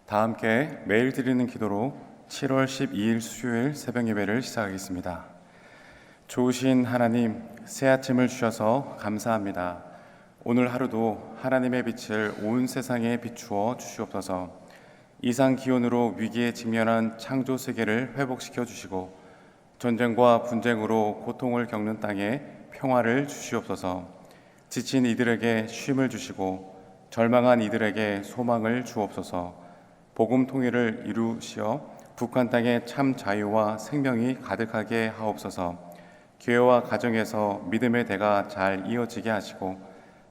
다 함께 매일 드리는 기도로 7월 12일 수요일 새벽 예배를 시작하겠습니다. 좋으신 하나님, 새 아침을 주셔서 감사합니다. 오늘 하루도 하나님의 빛을 온 세상에 비추어 주시옵소서. 이상 기온으로 위기에 직면한 창조 세계를 회복시켜 주시고 전쟁과 분쟁으로 고통을 겪는 땅에 평화를 주시옵소서. 지친 이들에게 쉼을 주시고 절망한 이들에게 소망을 주옵소서. 복음 통일을 이루시어 북한 땅에 참 자유와 생명이 가득하게 하옵소서. 교회와 가정에서 믿음의 대가 잘 이어지게 하시고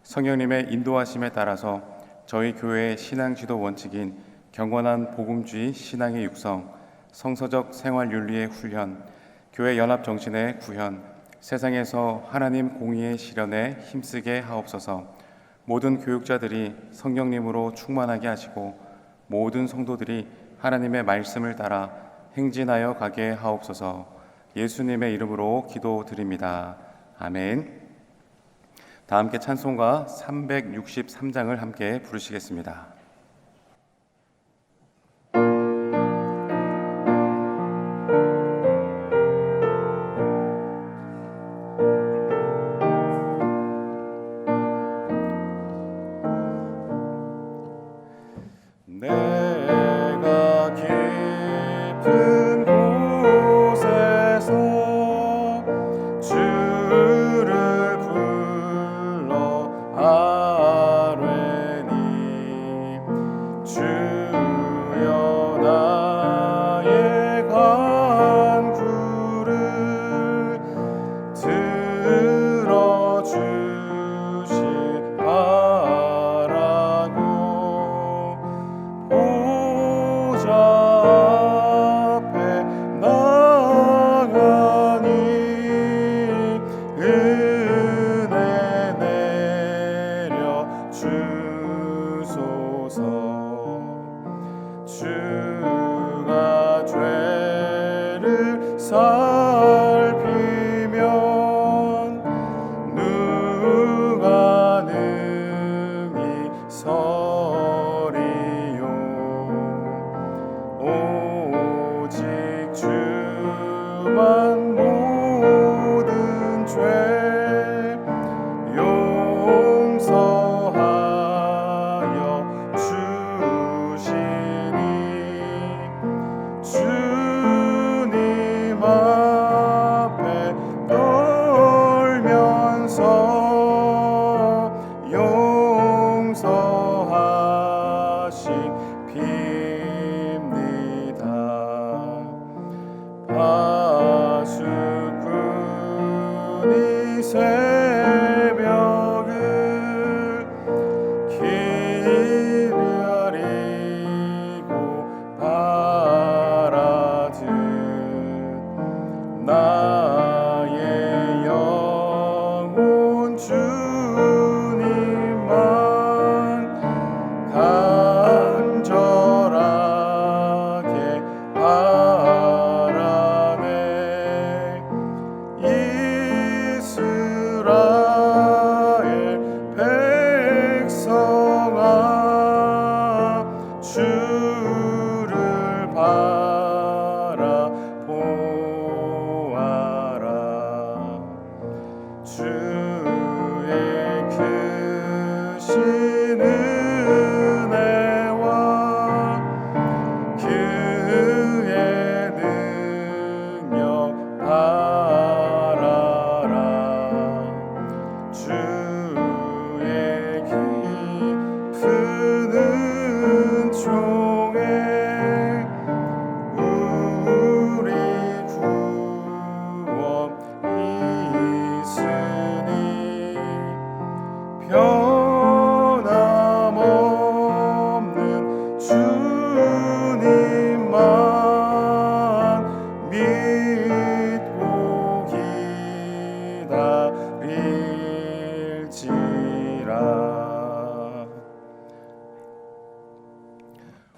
성령님의 인도하심에 따라서 저희 교회의 신앙 지도 원칙인 경건한 복음주의 신앙의 육성, 성서적 생활 윤리의 훈련, 교회 연합 정신의 구현, 세상에서 하나님 공의의 실현에 힘쓰게 하옵소서. 모든 교육자들이 성령님으로 충만하게 하시고 모든 성도들이 하나님의 말씀을 따라 행진하여 가게 하옵소서. 예수님의 이름으로 기도드립니다. 아멘. 다 함께 찬송가 363장을 함께 부르시겠습니다. 내가 깊은 곳에서 주를 불러 아뢰니 주여 나의 간구를 들어주시바라고 보좌 앞에 나가니 은혜 내려 주소서. 주가 죄를 살피면 누가 능히 서리요. 오직 주만 모든 죄 용서하여 주시니 주님 앞에 떨면서 용서하십니다. 파수꾼이 새벽을 기다리고 바라듯 나의 영혼 주님만 간절하게 바라네. 이스라엘 백성아 주를 바라보아라. 주의 크신 은혜와 그의 능력 바라라. 주의 깊은 은총에 우리 구원 있으니 변함없는 주님만 믿고 기다릴지라.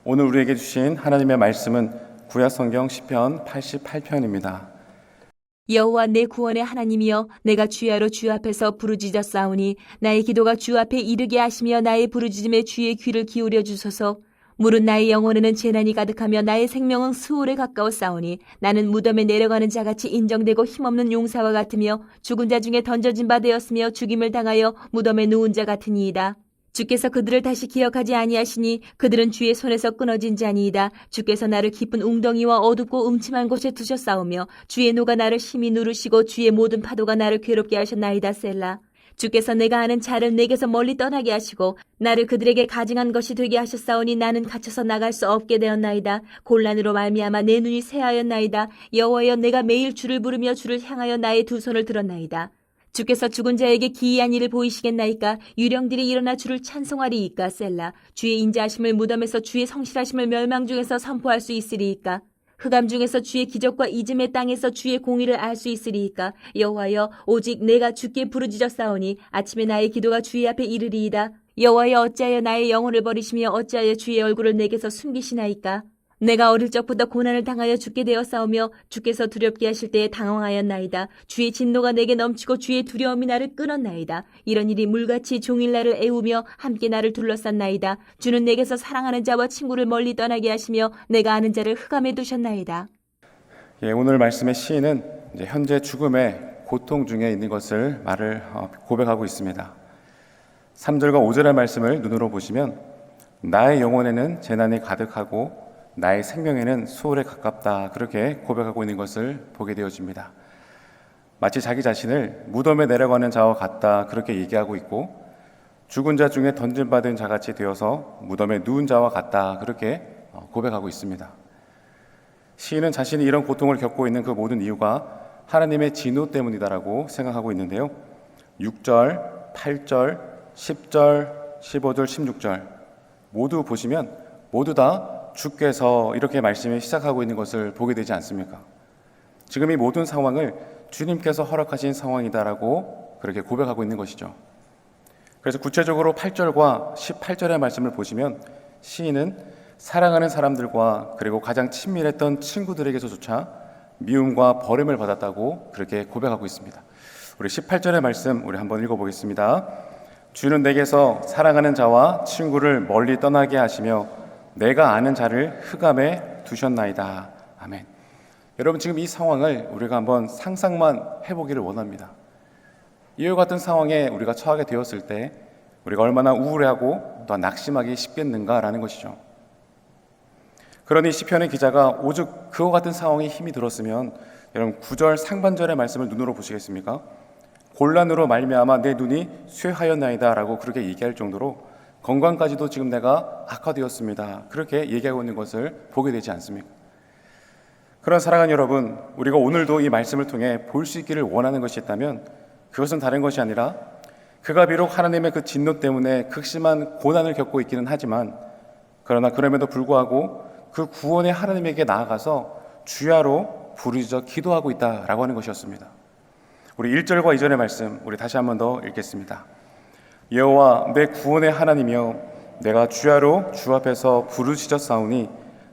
오늘 우리에게 주신 하나님의 말씀은 구약 성경 시편 88편입니다. 여호와 내 구원의 하나님이여, 내가 주야로 주 앞에서 부르짖어 싸우니 나의 기도가 주 앞에 이르게 하시며 나의 부르짖음에 주의 귀를 기울여 주소서. 물은 나의 영혼에는 재난이 가득하며 나의 생명은 수월에 가까워 싸우니 나는 무덤에 내려가는 자같이 인정되고 힘없는 용사와 같으며 죽은 자 중에 던져진 바 되었으며 죽임을 당하여 무덤에 누운 자 같으니이다. 주께서 그들을 다시 기억하지 아니하시니 그들은 주의 손에서 끊어진 자니이다. 주께서 나를 깊은 웅덩이와 어둡고 음침한 곳에 두셨사오며 주의 노가 나를 심히 누르시고 주의 모든 파도가 나를 괴롭게 하셨나이다. 셀라. 주께서 내가 아는 자를 내게서 멀리 떠나게 하시고 나를 그들에게 가증한 것이 되게 하셨사오니 나는 갇혀서 나갈 수 없게 되었나이다. 곤란으로 말미암아 내 눈이 새하였나이다. 여호와여, 내가 매일 주를 부르며 주를 향하여 나의 두 손을 들었나이다. 주께서 죽은 자에게 기이한 일을 보이시겠나이까? 유령들이 일어나 주를 찬송하리이까? 셀라. 주의 인자하심을 무덤에서 주의 성실하심을 멸망 중에서 선포할 수 있으리이까? 흑암 중에서 주의 기적과 이즘의 땅에서 주의 공의를 알 수 있으리이까? 여호와여, 오직 내가 주께 부르짖었사오니 아침에 나의 기도가 주의 앞에 이르리이다. 여호와여, 어찌하여 나의 영혼을 버리시며 어찌하여 주의 얼굴을 내게서 숨기시나이까? 내가 어릴 적부터 고난을 당하여 죽게 되었사오며 주께서 두렵게 하실 때에 당황하였나이다. 주의 진노가 내게 넘치고 주의 두려움이 나를 끊었나이다. 이런 일이 물같이 종일 나를 애우며 함께 나를 둘러쌌나이다. 주는 내게서 사랑하는 자와 친구를 멀리 떠나게 하시며 내가 아는 자를 흑암에 두셨나이다. 예, 오늘 말씀의 시인은 이제 현재 죽음의 고통 중에 있는 것을 고백하고 있습니다. 3절과 5절의 말씀을 눈으로 보시면 나의 영혼에는 재난이 가득하고 나의 생명에는 수월에 가깝다, 그렇게 고백하고 있는 것을 보게 되어집니다. 마치 자기 자신을 무덤에 내려가는 자와 같다, 그렇게 얘기하고 있고 죽은 자 중에 던짐받은 자같이 되어서 무덤에 누운 자와 같다, 그렇게 고백하고 있습니다. 시인은 자신이 이런 고통을 겪고 있는 그 모든 이유가 하나님의 진노 때문이다라고 생각하고 있는데요. 6절, 8절, 10절, 15절, 16절 모두 보시면 모두 다 주께서 이렇게 말씀을 시작하고 있는 것을 보게 되지 않습니까? 지금 이 모든 상황을 주님께서 허락하신 상황이다라고 그렇게 고백하고 있는 것이죠. 그래서 구체적으로 8절과 18절의 말씀을 보시면 시인은 사랑하는 사람들과 그리고 가장 친밀했던 친구들에게서조차 미움과 버림을 받았다고 그렇게 고백하고 있습니다. 우리 18절의 말씀 우리 한번 읽어보겠습니다. 주는 내게서 사랑하는 자와 친구를 멀리 떠나게 하시며 내가 아는 자를 흑암에 두셨나이다. 아멘. 여러분, 지금 이 상황을 우리가 한번 상상만 해보기를 원합니다. 이와 같은 상황에 우리가 처하게 되었을 때 우리가 얼마나 우울해하고 또 낙심하기 쉽겠는가라는 것이죠. 그러니 시편의 기자가 오죽 그와 같은 상황에 힘이 들었으면 여러분 9절 상반절의 말씀을 눈으로 보시겠습니까? 곤란으로 말미암아 내 눈이 쇠하였나이다 라고 그렇게 얘기할 정도로 건강까지도 지금 내가 악화되었습니다, 그렇게 얘기하고 있는 것을 보게 되지 않습니까? 그런 사랑하는 여러분, 우리가 오늘도 이 말씀을 통해 볼 수 있기를 원하는 것이 있다면 그것은 다른 것이 아니라 그가 비록 하나님의 그 진노 때문에 극심한 고난을 겪고 있기는 하지만 그러나 그럼에도 불구하고 그 구원의 하나님에게 나아가서 주야로 부르짖어 기도하고 있다라고 하는 것이었습니다. 우리 1절과 2절의 말씀 우리 다시 한번 더 읽겠습니다. 여호와 내 구원의 하나님이여, 내가 주야로 주 앞에서 부르짖었사오니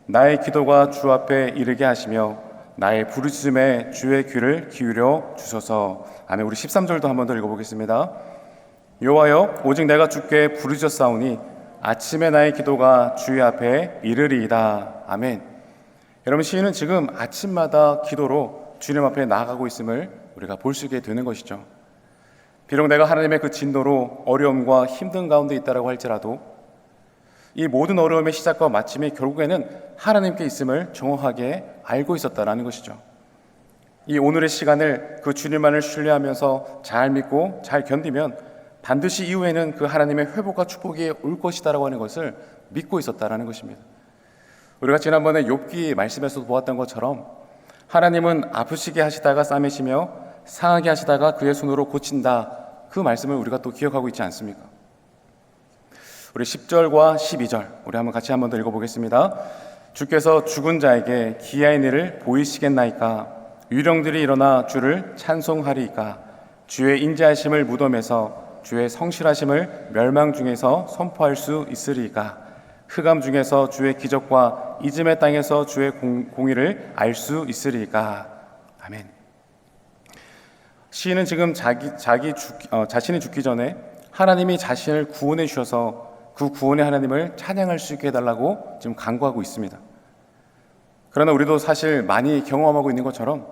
나의 기도가 주 앞에 이르게 하시며 나의 부르짖음에 주의 귀를 기울여 주소서. 아멘. 우리 13절도 한번 더 읽어보겠습니다. 여호와여, 오직 내가 주께 부르짖었사오니 아침에 나의 기도가 주의 앞에 이르리이다. 아멘. 여러분, 시인은 지금 아침마다 기도로 주님 앞에 나아가고 있음을 우리가 볼 수 있게 되는 것이죠. 비록 내가 하나님의 그 진노로 어려움과 힘든 가운데 있다라고 할지라도 이 모든 어려움의 시작과 마침이 결국에는 하나님께 있음을 정확하게 알고 있었다라는 것이죠. 이 오늘의 시간을 그 주님만을 신뢰하면서 잘 믿고 잘 견디면 반드시 이후에는 그 하나님의 회복과 축복이 올 것이다라고 하는 것을 믿고 있었다라는 것입니다. 우리가 지난번에 욥기 말씀에서도 보았던 것처럼 하나님은 아프시게 하시다가 싸매시며 상하게 하시다가 그의 손으로 고친다, 그 말씀을 우리가 또 기억하고 있지 않습니까? 우리 10절과 12절 우리 같이 한번 더 읽어보겠습니다. 주께서 죽은 자에게 기이한 일을 보이시겠나이까? 유령들이 일어나 주를 찬송하리이까? 주의 인자하심을 무덤에서 주의 성실하심을 멸망 중에서 선포할 수 있으리이까? 흑암 중에서 주의 기적과 이즘의 땅에서 주의 공의를 알 수 있으리이까? 아멘. 시인은 지금 자신이 죽기 전에 하나님이 자신을 구원해 주셔서 그 구원의 하나님을 찬양할 수 있게 해달라고 지금 간구하고 있습니다. 그러나 우리도 사실 많이 경험하고 있는 것처럼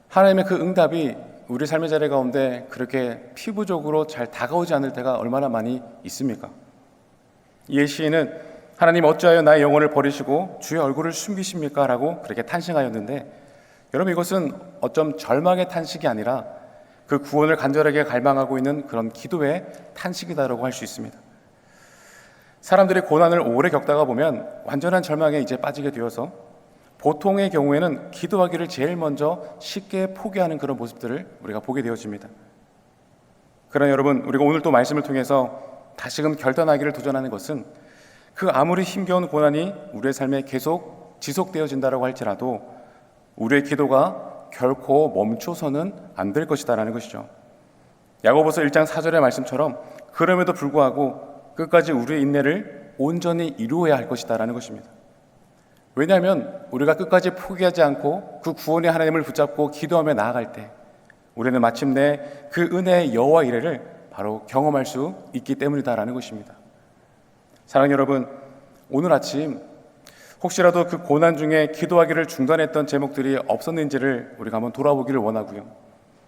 하나님의 그 응답이 우리 삶의 자리 가운데 그렇게 피부적으로 잘 다가오지 않을 때가 얼마나 많이 있습니까? 이 시인은 하나님 어찌하여 나의 영혼을 버리시고 주의 얼굴을 숨기십니까? 라고 그렇게 탄식하였는데, 여러분 이것은 어쩜 절망의 탄식이 아니라 그 구원을 간절하게 갈망하고 있는 그런 기도의 탄식이다라고 할 수 있습니다. 사람들이 고난을 오래 겪다가 보면 완전한 절망에 이제 빠지게 되어서 보통의 경우에는 기도하기를 제일 먼저 쉽게 포기하는 그런 모습들을 우리가 보게 되어집니다. 그러나 여러분, 우리가 오늘 또 말씀을 통해서 다시금 결단하기를 도전하는 것은 그 아무리 힘겨운 고난이 우리의 삶에 계속 지속되어진다고 할지라도 우리의 기도가 결코 멈춰서는 안 될 것이다라는 것이죠. 야고보서 1장 4절의 말씀처럼 그럼에도 불구하고 끝까지 우리의 인내를 온전히 이루어야 할 것이다라는 것입니다. 왜냐하면 우리가 끝까지 포기하지 않고 그 구원의 하나님을 붙잡고 기도하며 나아갈 때 우리는 마침내 그 은혜의 여호와 이레를 바로 경험할 수 있기 때문이다라는 것입니다. 사랑하는 여러분, 오늘 아침 혹시라도 그 고난 중에 기도하기를 중단했던 제목들이 없었는지를 우리가 한번 돌아보기를 원하고요.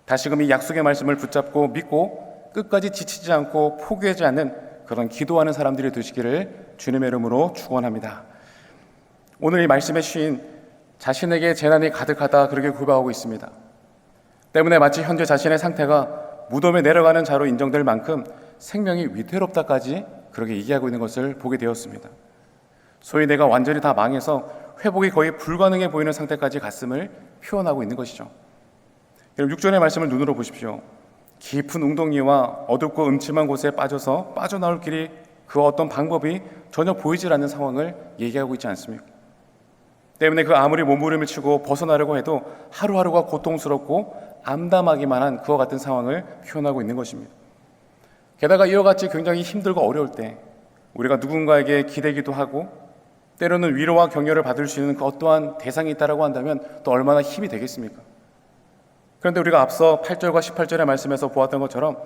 다시금 이 약속의 말씀을 붙잡고 믿고 끝까지 지치지 않고 포기하지 않는 그런 기도하는 사람들이 되시기를 주님의 이름으로 축원합니다. 오늘 이 말씀의 시인, 자신에게 재난이 가득하다 그렇게 고백하고 있습니다. 때문에 마치 현재 자신의 상태가 무덤에 내려가는 자로 인정될 만큼 생명이 위태롭다까지 그렇게 얘기하고 있는 것을 보게 되었습니다. 소위 내가 완전히 다 망해서 회복이 거의 불가능해 보이는 상태까지 갔음을 표현하고 있는 것이죠. 여러분 6절의 말씀을 눈으로 보십시오. 깊은 웅덩이와 어둡고 음침한 곳에 빠져서 빠져나올 길이, 그 어떤 방법이 전혀 보이질 않는 상황을 얘기하고 있지 않습니까? 때문에 그 아무리 몸부림을 치고 벗어나려고 해도 하루하루가 고통스럽고 암담하기만 한 그와 같은 상황을 표현하고 있는 것입니다. 게다가 이와 같이 굉장히 힘들고 어려울 때 우리가 누군가에게 기대기도 하고 때로는 위로와 격려를 받을 수 있는 그 어떠한 대상이 있다고 한다면 또 얼마나 힘이 되겠습니까? 그런데 우리가 앞서 8절과 18절의 말씀에서 보았던 것처럼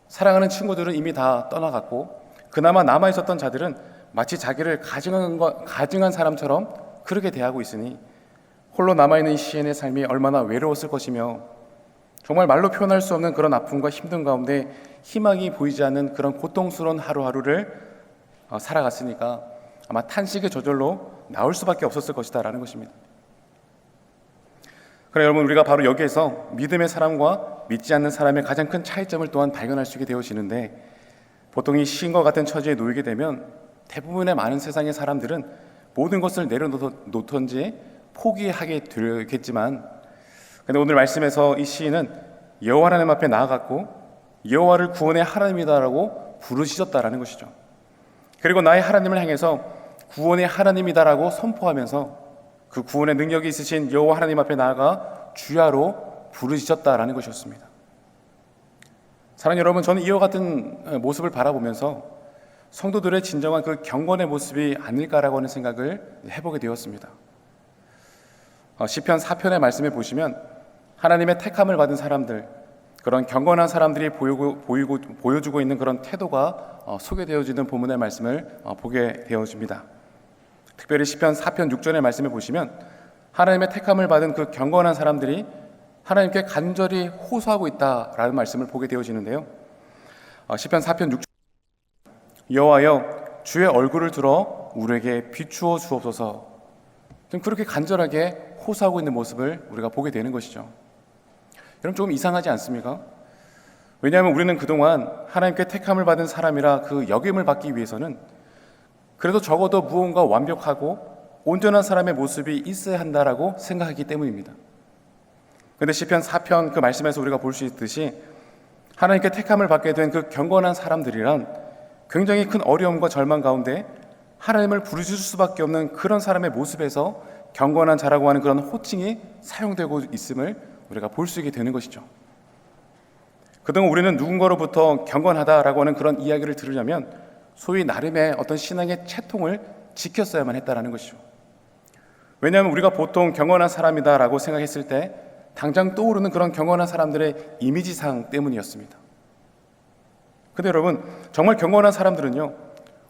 사랑하는 친구들은 이미 다 떠나갔고 그나마 남아있었던 자들은 마치 자기를 가증한 사람처럼 그렇게 대하고 있으니 홀로 남아있는 시인의 삶이 얼마나 외로웠을 것이며 정말 말로 표현할 수 없는 그런 아픔과 힘든 가운데 희망이 보이지 않는 그런 고통스러운 하루하루를 살아갔으니까 아마 탄식의 저절로 나올 수밖에 없었을 것이다 라는 것입니다. 그래 여러분, 우리가 바로 여기에서 믿음의 사람과 믿지 않는 사람의 가장 큰 차이점을 또한 발견할 수 있게 되어지는데, 보통 이 시인과 같은 처지에 놓이게 되면 대부분의 많은 세상의 사람들은 모든 것을 내려놓던지 포기하게 되겠지만, 근데 오늘 말씀에서 이 시인은 여호와 하나님 앞에 나아갔고 여호와를 구원의 하나님이다라고 부르짖었다라는 것이죠. 그리고 나의 하나님을 향해서 구원의 하나님이다라고 선포하면서 그 구원의 능력이 있으신 여호와 하나님 앞에 나아가 주야로 부르짖었다라는 것이었습니다. 사랑하는 여러분, 저는 이와 같은 모습을 바라보면서 성도들의 진정한 그 경건의 모습이 아닐까라고 하는 생각을 해보게 되었습니다. 시편 4편의 말씀에 보시면 하나님의 택함을 받은 사람들, 그런 경건한 사람들이 보여주고 있는 그런 태도가 소개되어지는 본문의 말씀을 보게 되어집니다. 특별히 시편 4편 6절의 말씀에 보시면 하나님의 택함을 받은 그 경건한 사람들이 하나님께 간절히 호소하고 있다라는 말씀을 보게 되어지는데요. 시편 4편 6절, 여호와여 주의 얼굴을 들어 우리에게 비추어 주옵소서. 좀 그렇게 간절하게 호소하고 있는 모습을 우리가 보게 되는 것이죠. 여러분, 조금 이상하지 않습니까? 왜냐하면 우리는 그동안 하나님께 택함을 받은 사람이라 그 역임을 받기 위해서는 그래도 적어도 무언가 완벽하고 온전한 사람의 모습이 있어야 한다라고 생각하기 때문입니다. 그런데 시편 4편 그 말씀에서 우리가 볼 수 있듯이 하나님께 택함을 받게 된 그 경건한 사람들이란 굉장히 큰 어려움과 절망 가운데 하나님을 부르실 수밖에 없는 그런 사람의 모습에서 경건한 자라고 하는 그런 호칭이 사용되고 있음을 우리가 볼 수 있게 되는 것이죠. 그동안 우리는 누군가로부터 경건하다라고 하는 그런 이야기를 들으려면 소위 나름의 어떤 신앙의 채통을 지켰어야만 했다라는 것이죠. 왜냐하면 우리가 보통 경건한 사람이다라고 생각했을 때 당장 떠오르는 그런 경건한 사람들의 이미지상 때문이었습니다. 근데 여러분, 정말 경건한 사람들은요,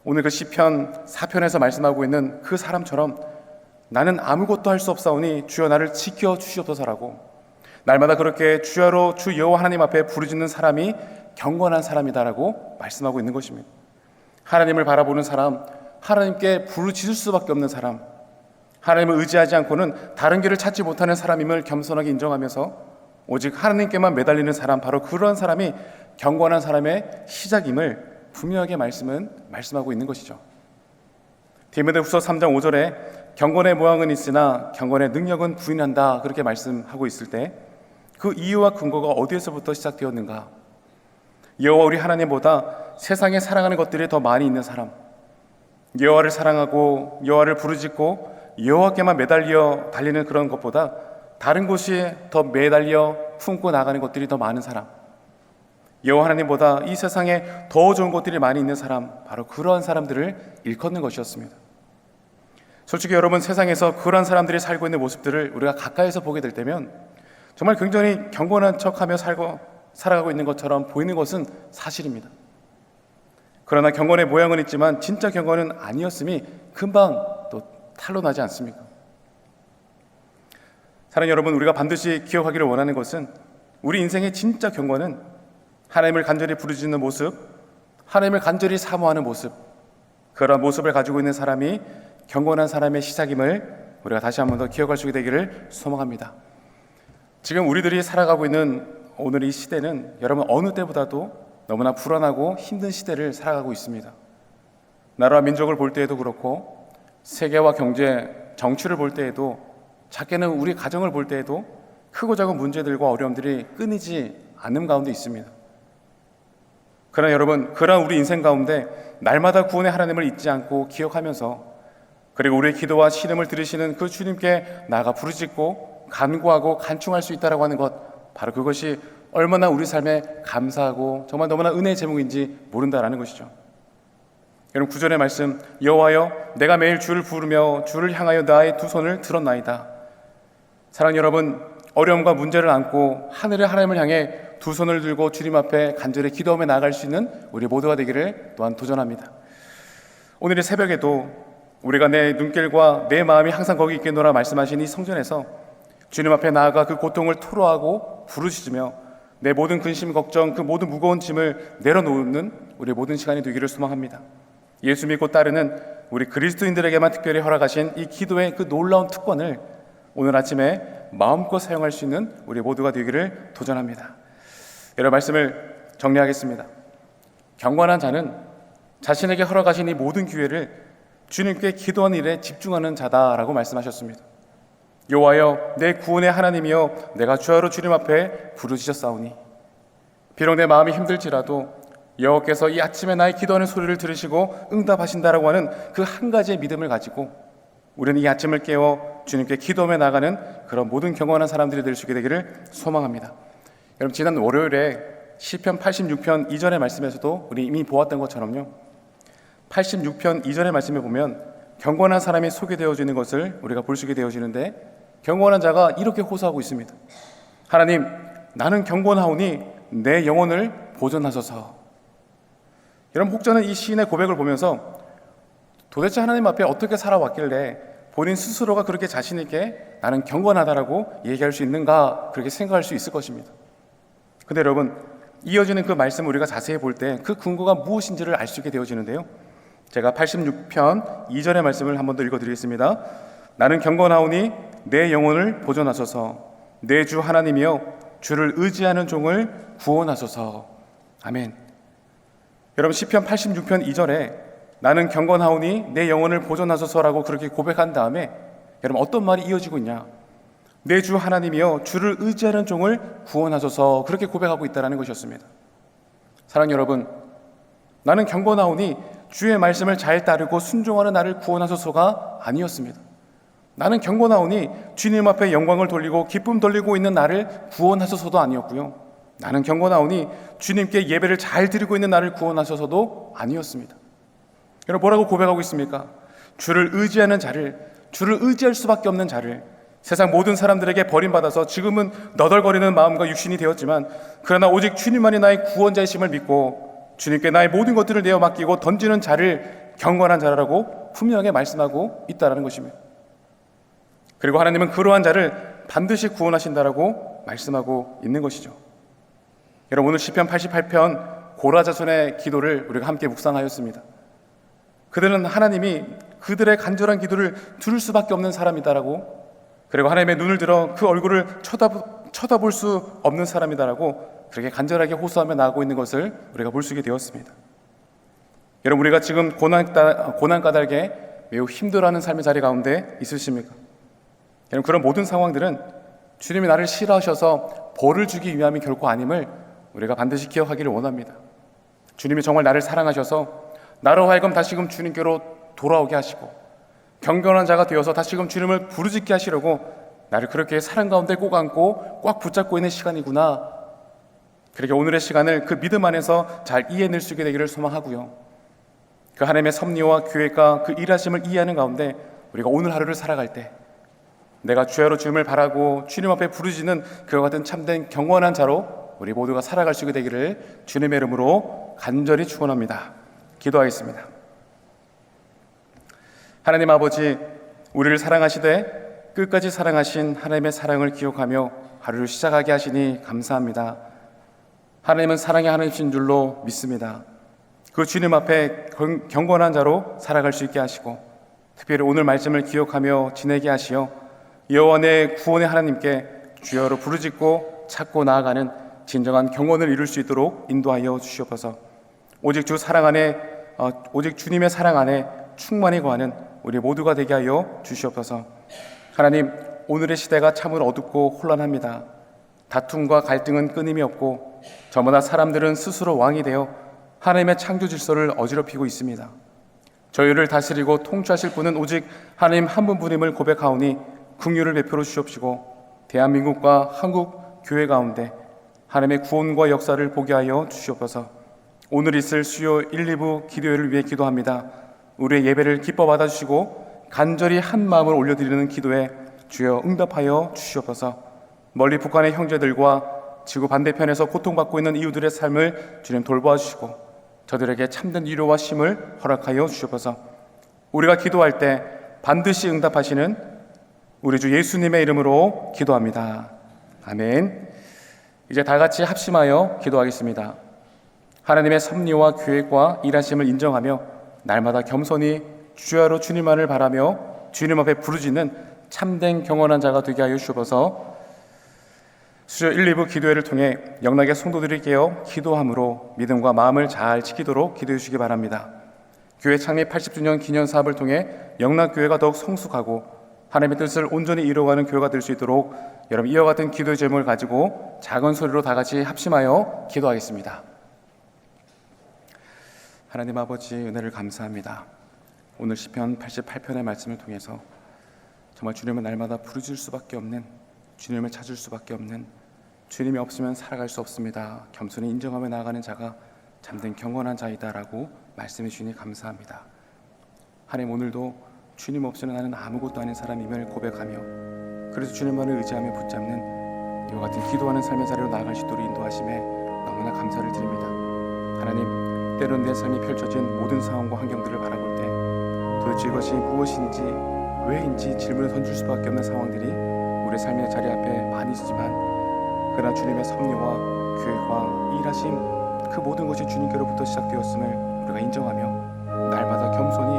오늘 그 시편 4편에서 말씀하고 있는 그 사람처럼 나는 아무것도 할 수 없사오니 주여 나를 지켜 주시옵소서라고 날마다 그렇게 주여로 주 여호와 하나님 앞에 부르짖는 사람이 경건한 사람이다라고 말씀하고 있는 것입니다. 하나님을 바라보는 사람, 하나님께 부르짖을 수밖에 없는 사람, 하나님을 의지하지 않고는 다른 길을 찾지 못하는 사람임을 겸손하게 인정하면서 오직 하나님께만 매달리는 사람, 바로 그런 사람이 경건한 사람의 시작임을 분명하게 말씀하고 있는 것이죠. 디모데후서 3장 5절에 경건의 모양은 있으나 경건의 능력은 부인한다 그렇게 말씀하고 있을 때 그 이유와 근거가 어디에서부터 시작되었는가? 여호와 우리 하나님보다 세상에 사랑하는 것들이 더 많이 있는 사람, 여호와를 사랑하고 여호와를 부르짖고 여호와께만 매달려 달리는 그런 것보다 다른 곳이 더 매달려 품고 나가는 것들이 더 많은 사람, 여호와 하나님보다 이 세상에 더 좋은 것들이 많이 있는 사람, 바로 그러한 사람들을 일컫는 것이었습니다. 솔직히 여러분, 세상에서 그러한 사람들이 살고 있는 모습들을 우리가 가까이서 보게 될 때면 정말 굉장히 경건한 척하며 살아가고 있는 것처럼 보이는 것은 사실입니다. 그러나 경건의 모양은 있지만 진짜 경건은 아니었음이 금방 또 탄로나지 않습니까? 사랑하는 여러분, 우리가 반드시 기억하기를 원하는 것은 우리 인생의 진짜 경건은 하나님을 간절히 부르짖는 모습, 하나님을 간절히 사모하는 모습, 그런 모습을 가지고 있는 사람이 경건한 사람의 시작임을 우리가 다시 한 번 더 기억할 수 있게 되기를 소망합니다. 지금 우리들이 살아가고 있는 오늘 이 시대는 여러분 어느 때보다도 너무나 불안하고 힘든 시대를 살아가고 있습니다. 나라와 민족을 볼 때에도 그렇고 세계와 경제, 정치를 볼 때에도 작게는 우리 가정을 볼 때에도 크고 작은 문제들과 어려움들이 끊이지 않는 가운데 있습니다. 그러나 여러분, 그러한 우리 인생 가운데 날마다 구원의 하나님을 잊지 않고 기억하면서 그리고 우리의 기도와 신음을 들으시는 그 주님께 나아가 부르짖고 간구하고 간충할 수 있다라고 하는 것, 바로 그것이 얼마나 우리 삶에 감사하고 정말 너무나 은혜의 제목인지 모른다라는 것이죠. 여러분, 9절의 말씀, 여호와여 내가 매일 주를 부르며 주를 향하여 나의 두 손을 들었나이다. 사랑하는 여러분, 어려움과 문제를 안고 하늘의 하나님을 향해 두 손을 들고 주님 앞에 간절히 기도하며 나아갈 수 있는 우리 모두가 되기를 또한 도전합니다. 오늘의 새벽에도 우리가 내 눈길과 내 마음이 항상 거기 있겠노라 말씀하신 이 성전에서 주님 앞에 나아가 그 고통을 토로하고 부르짖으며 내 모든 근심, 걱정, 그 모든 무거운 짐을 내려놓는 우리 모든 시간이 되기를 소망합니다. 예수 믿고 따르는 우리 그리스도인들에게만 특별히 허락하신 이 기도의 그 놀라운 특권을 오늘 아침에 마음껏 사용할 수 있는 우리 모두가 되기를 도전합니다. 여러 말씀을 정리하겠습니다. 경건한 자는 자신에게 허락하신 이 모든 기회를 주님께 기도하는 일에 집중하는 자다라고 말씀하셨습니다. 여호와여 내 구원의 하나님이여 내가 주야로 주님 앞에 부르짖었사오니 비록 내 마음이 힘들지라도 여호와께서 이 아침에 나의 기도하는 소리를 들으시고 응답하신다라고 하는 그 한 가지의 믿음을 가지고 우리는 이 아침을 깨워 주님께 기도하며 나가는 그런 모든 경건한 사람들이 될 수 있게 되기를 소망합니다. 여러분, 지난 월요일에 시편 86편 2절의 말씀에서도 우리 이미 보았던 것처럼요, 86편 2절의 말씀에 보면 경건한 사람이 소개되어지는 것을 우리가 볼 수 있게 되어지는데, 경건한 자가 이렇게 호소하고 있습니다. 하나님, 나는 경건하오니 내 영혼을 보존하소서. 여러분, 혹자는 이 시인의 고백을 보면서 도대체 하나님 앞에 어떻게 살아왔길래 본인 스스로가 그렇게 자신 있게 나는 경건하다라고 얘기할 수 있는가, 그렇게 생각할 수 있을 것입니다. 근데 여러분, 이어지는 그 말씀을 우리가 자세히 볼 때 그 근거가 무엇인지를 알 수 있게 되어지는데요, 제가 86편 2절의 말씀을 한 번 더 읽어드리겠습니다. 나는 경건하오니 내 영혼을 보존하소서. 내 주 하나님이여 주를 의지하는 종을 구원하소서. 아멘. 여러분, 시편 86편 2절에 나는 경건하오니 내 영혼을 보존하소서라고 그렇게 고백한 다음에 여러분 어떤 말이 이어지고 있냐? 내 주 하나님이여 주를 의지하는 종을 구원하소서, 그렇게 고백하고 있다는 것이었습니다. 사랑하는 여러분, 나는 경건하오니 주의 말씀을 잘 따르고 순종하는 나를 구원하소서가 아니었습니다. 나는 경건하오니 주님 앞에 영광을 돌리고 기쁨 돌리고 있는 나를 구원하소서도 아니었고요, 나는 경건하오니 주님께 예배를 잘 드리고 있는 나를 구원하소서도 아니었습니다. 여러분, 뭐라고 고백하고 있습니까? 주를 의지하는 자를, 주를 의지할 수밖에 없는 자를, 세상 모든 사람들에게 버림받아서 지금은 너덜거리는 마음과 육신이 되었지만 그러나 오직 주님만이 나의 구원자이심을 믿고 주님께 나의 모든 것들을 내어 맡기고 던지는 자를 경건한 자라고 분명하게 말씀하고 있다는 것입니다. 그리고 하나님은 그러한 자를 반드시 구원하신다라고 말씀하고 있는 것이죠. 여러분, 오늘 시편 88편 고라자손의 기도를 우리가 함께 묵상하였습니다. 그들은 하나님이 그들의 간절한 기도를 들을 수밖에 없는 사람이다라고, 그리고 하나님의 눈을 들어 그 얼굴을 쳐다볼 수 없는 사람이다라고 그렇게 간절하게 호소하며 나아가고 있는 것을 우리가 볼 수 있게 되었습니다. 여러분, 우리가 지금 고난 까닭에 매우 힘들어하는 삶의 자리 가운데 있으십니까? 여러분, 그런 모든 상황들은 주님이 나를 싫어하셔서 벌을 주기 위함이 결코 아님을 우리가 반드시 기억하기를 원합니다. 주님이 정말 나를 사랑하셔서 나로 하여금 다시금 주님께로 돌아오게 하시고 경건한 자가 되어서 다시금 주님을 부르짖게 하시려고 나를 그렇게 사랑 가운데 꼭 안고 꽉 붙잡고 있는 시간이구나. 그렇게 오늘의 시간을 그 믿음 안에서 잘 이해낼 수 있게 되기를 소망하고요. 그 하나님의 섭리와 계획과 그 일하심을 이해하는 가운데 우리가 오늘 하루를 살아갈 때 내가 주야로 주님을 바라고 주님 앞에 부르짖는 그와 같은 참된 경건한 자로 우리 모두가 살아갈 수 있게 되기를 주님의 이름으로 간절히 축원합니다. 기도하겠습니다. 하나님 아버지, 우리를 사랑하시되 끝까지 사랑하신 하나님의 사랑을 기억하며 하루를 시작하게 하시니 감사합니다. 하나님은 사랑의 하나님이신 줄로 믿습니다. 그 주님 앞에 경건한 자로 살아갈 수 있게 하시고 특별히 오늘 말씀을 기억하며 지내게 하시어 여호와 내 구원의 하나님께 주여로 부르짖고 찾고 나아가는 진정한 경건을 이룰 수 있도록 인도하여 주시옵소서. 오직 오직 주님의 사랑 안에 충만히 거하는 우리 모두가 되게 하여 주시옵소서. 하나님, 오늘의 시대가 참으로 어둡고 혼란합니다. 다툼과 갈등은 끊임이 없고 저마다 사람들은 스스로 왕이 되어 하나님의 창조 질서를 어지럽히고 있습니다. 저희를 다스리고 통치하실 분은 오직 하나님 한 분뿐임을 고백하오니 긍휼을 베풀어 주시옵시고 대한민국과 한국 교회 가운데 하나님의 구원과 역사를 보게 하여 주시옵소서. 오늘 있을 수요 1, 2부 기도회를 위해 기도합니다. 우리의 예배를 기뻐 받아주시고 간절히 한 마음을 올려드리는 기도에 주여 응답하여 주시옵소서. 멀리 북한의 형제들과 지구 반대편에서 고통받고 있는 이웃들의 삶을 주님 돌보아 주시고 저들에게 참된 위로와 힘을 허락하여 주시옵소서. 우리가 기도할 때 반드시 응답하시는 우리 주 예수님의 이름으로 기도합니다. 아멘. 이제 다 같이 합심하여 기도하겠습니다. 하나님의 섭리와 계획과 일하심을 인정하며 날마다 겸손히 주야로 주님만을 바라며 주님 앞에 부르짖는 참된 경건한 자가 되게 하여 주옵소서. 수요 1, 2부 기도회를 통해 영락의 성도들이 깨어 기도함으로 믿음과 마음을 잘 지키도록 기도해 주시기 바랍니다. 교회 창립 80주년 기념 사업을 통해 영락교회가 더욱 성숙하고 하나님의 뜻을 온전히 이루어가는 교회가 될 수 있도록 여러분 이와 같은 기도의 제목을 가지고 작은 소리로 다 같이 합심하여 기도하겠습니다. 하나님 아버지, 은혜를 감사합니다. 오늘 시편 88편의 말씀을 통해서 정말 주님을 날마다 부르짖을 수밖에 없는, 주님을 찾을 수밖에 없는, 주님이 없으면 살아갈 수 없습니다. 겸손히 인정하며 나아가는 자가 참된 경건한 자이다라고 말씀해 주시니 감사합니다. 하나님, 오늘도 주님 없이는 나는 아무것도 아닌 사람임을 고백하며 그래서 주님만을 의지하며 붙잡는 이와 같은 기도하는 삶의 자리로 나아갈 수 있도록 인도하심에 너무나 감사를 드립니다. 하나님, 때론 내 삶이 펼쳐진 모든 상황과 환경들을 바라볼 때 도대체 이것이 무엇인지 왜인지 질문을 던질 수밖에 없는 상황들이 우리 삶의 자리 앞에 많이 있지만 그러나 주님의 섭리와 계획과 일하심 그 모든 것이 주님께로부터 시작되었음을 우리가 인정하며 날마다 겸손히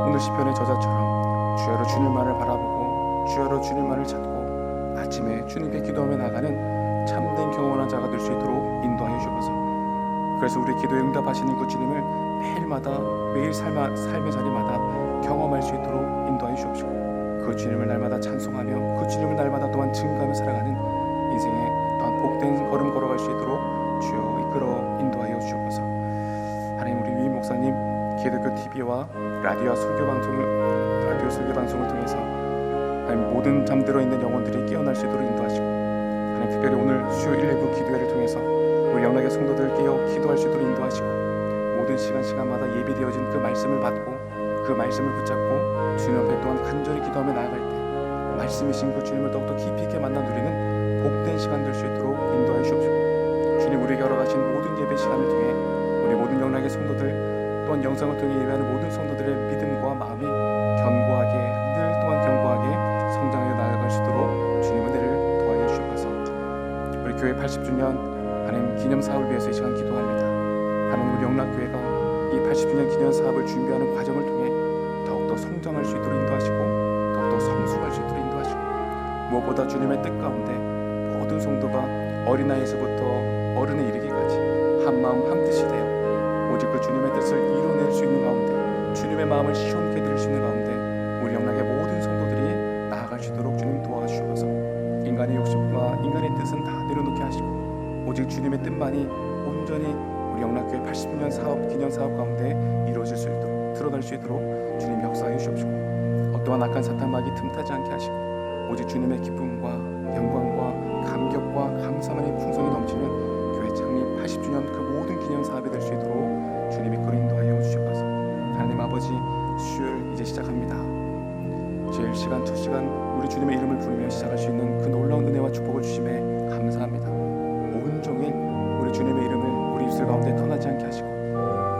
오늘 시편의 저자처럼 주야로 주님만을 바라보고 주야로 주님만을 찾고 아침에 주님께 기도하며 나가는 참된 경건한 자가 될 수 있도록 인도하여 주옵소서. 그래서 우리 기도에 응답하시는 그 주님을 매일 삶의 자리마다 경험할 수 있도록 인도하여 주옵시고 그 주님을 날마다 찬송하며 그 주님을 날마다 또한 증거하며 살아가는 인생의 또한 복된 걸음 걸어갈 수 있도록 주여 이끌어 인도하여 주옵소서. 하나님, 우리 위임 목사님 기독교 TV와 라디오 설교 방송을 통해서 하나님 모든 잠들어 있는 영혼들이 깨어날 수 있도록 인도하시고 하나님, 특별히 오늘 수요 1, 2부 기도회를 통해서 우리 영락의 성도들 깨어 기도할 수 있도록 인도하시고 모든 시간마다 예비되어진 그 말씀을 받고 그 말씀을 붙잡고 주님 앞에 또한 간절히 기도하며 나아갈 때 말씀이신 그 주님을 더욱더 깊이 있게 만나 누리는 복된 시간 될 수 있도록 인도하여 주옵시고 주님, 우리에게 허락하신 모든 예배 시간을 통해 우리 모든 영락의 성도들 또한 영상을 통해 예배하는 모든 성도들의 믿음과 마음이 견고하게 늘 또한 견고하게 성장하여 나아갈 수 있도록 주님 은혜를 도하여 주옵소서. 우리 교회 80주년 하나님 기념 사업을 위해서 이 시간 기도합니다. 하나님 우리 영락교회가 이 80주년 기념 사업을 준비하는 과정을 통해 더욱더 성장할 수 있도록 인도하시고 더욱더 성숙할 수 있도록 인도하시고 무엇보다 주님의 뜻 가운데 모든 성도가 어린아이에서부터 어른에 이르기까지 한 마음 한 뜻이 되어 오직 그 주님의 뜻을 이뤄낼 수 있는 가운데 주님의 마음을 시원케 드릴 수 있는 가운데 우리 영락의 모든 성도들이 나아갈 수 있도록 주님 도와주셔서 인간의 욕심과 인간의 뜻은 다 내려놓게 하시고 오직 주님의 뜻만이 온전히 우리 영락교회 80주년 사업 기념 사업 가운데 이루어질 수 있도록 드러날 수 있도록 주님 역사하여 주옵시고 어떠한 악한 사탄막이 틈타지 않게 하시고 오직 주님의 기쁨과 영광과 감격과 감사만이 풍성히 넘치는 교회 창립 80주년 그 모든 기념 사업이 될 수 있도록 주님이 그로 인도하여 주셔서 하나님 아버지 수요일 이제 시작합니다. 제일 시간 첫 시간 우리 주님의 이름을 부르며 시작할 수 있는 그 놀라운 은혜와 축복을 주심에 감사합니다. 온종일 우리 주님의 이름을 우리 입술 가운데 떠나지 않게 하시고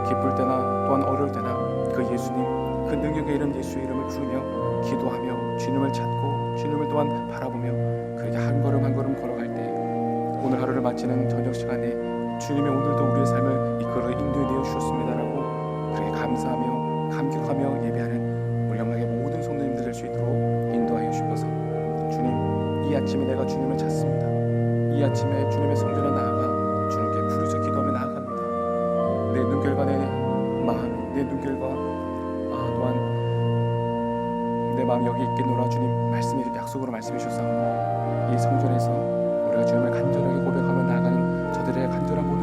기쁠 때나 또한 어려울 때나 그 예수님 그 능력의 이름 예수의 이름을 부르며 기도하며 주님을 찾고 주님을 또한 바라보며 그렇게 한 걸음 한 걸음 걸어갈 때 오늘 하루를 마치는 저녁 시간에 주님이 오늘도 우리의 삶을 이끌어 인도해 내어 주셨습니다라고 그렇게 감사하며 감격하며 예배하는 우리 영락의 모든 성도님들 될 수 있도록 인도하여 주셔서 주님 이 아침에 내가 주님을 찾습니다. 이 아침에 주님의 성전에 나아가 주님께 부르짖어 기도하며 나아갑니다. 내 눈결과 내 마음 내 눈결과 또한 내 마음이 여기 있겠노라 주님 말씀이 약속으로 말씀해 주셔서 이 성전에서 우리가 주님을 간절하게 고백하며 나아가는 저들의 간절한 고백